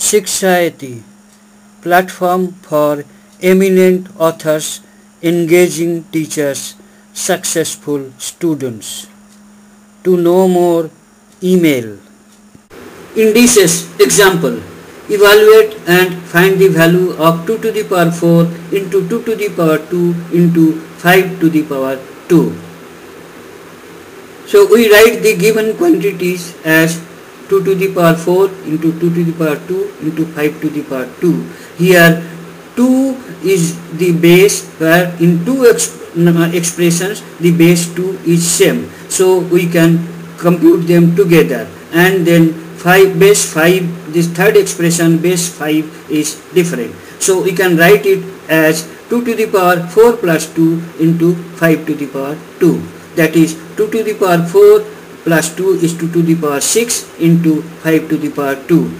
Shikshayati, platform for eminent authors, engaging teachers, successful students. To know more, email. Indices. Example. Evaluate and find the value of 2 to the power 4 into 2 to the power 2 into 5 to the power 2. So we write the given quantities as 2 to the power 4 into 2 to the power 2 into 5 to the power 2. Here 2 is the base, where in two expressions the base 2 is same. So we can compute them together, and then base 5, this third expression base 5 is different. So we can write it as 2 to the power 4 plus 2 into 5 to the power 2. That is 2 to the power 4 plus 2 is 2 to the power 6 into 5 to the power 2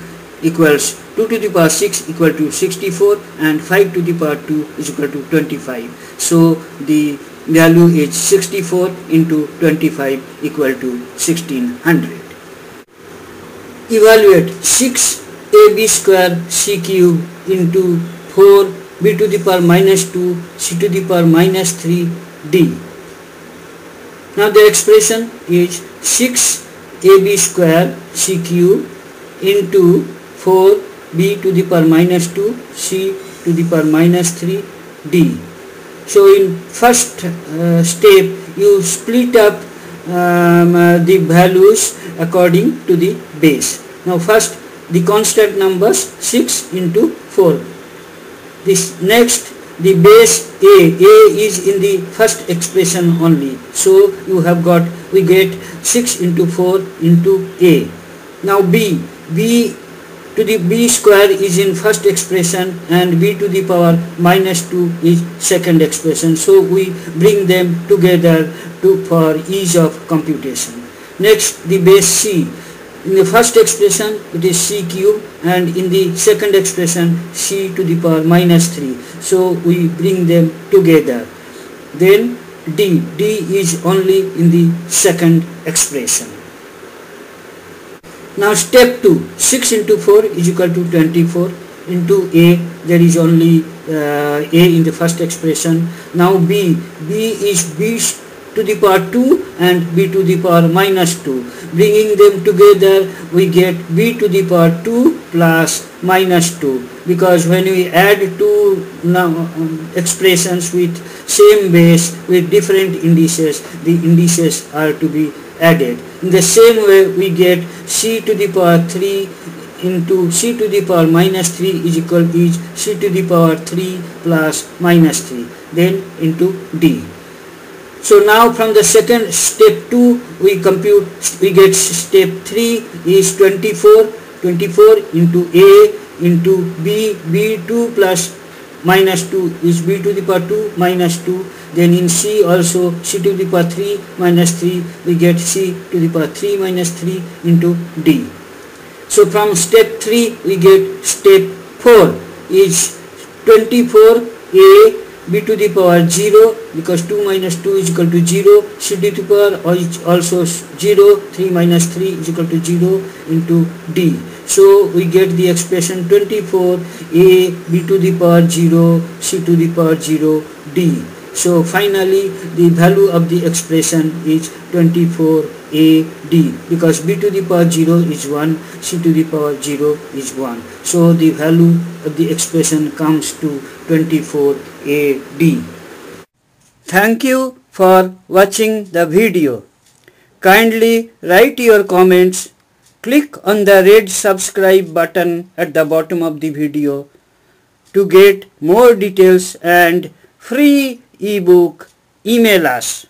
equals 2 to the power 6 equal to 64, and 5 to the power 2 is equal to 25. So the value is 64 into 25 equal to 1600. Evaluate 6ab square c cube into 4b to the power minus 2 c to the power minus 3 d. Now the expression is 6ab square c cube into 4b to the power minus 2 c to the power minus 3 d. So in first step you split up the values according to the base. Now first the constant numbers 6 into 4. This next the base a is in the first expression only. So we get 6 into 4 into a. Now b to the b square is in first expression, and b to the power minus 2 is second expression. So we bring them together for ease of computation. Next the base c. In the first expression it is c cube, and in the second expression c to the power minus 3. So we bring them together. Then d is only in the second expression. Now step 2, 6 into 4 is equal to 24 into a, there is only a in the first expression. Now b is b to the power 2 and b to the power minus 2. Bringing them together we get b to the power 2 plus minus 2, because when we add two expressions with same base with different indices, the indices are to be added. In the same way we get c to the power 3 into c to the power minus 3 is equal to c to the power 3 plus minus 3, then into d. So now from the second step 2 we get step 3 is 24 into a into b2 plus minus 2 is b to the power 2 minus 2. Then in c also c to the power 3 minus 3, we get c to the power 3 minus 3 into d. So from step 3 we get step 4 is 24a b to the power 0, because 2 minus 2 is equal to 0, c to the power also 0, 3 minus 3 is equal to 0 into d. So we get the expression 24a b to the power 0 c to the power 0 d. So finally the value of the expression is 24a d, because b to the power 0 is 1, c to the power 0 is 1. So the value of the expression comes to 24a d. Thank you for watching the video. Kindly write your comments. Click on the red subscribe button at the bottom of the video to get more details and free ebook. Email us.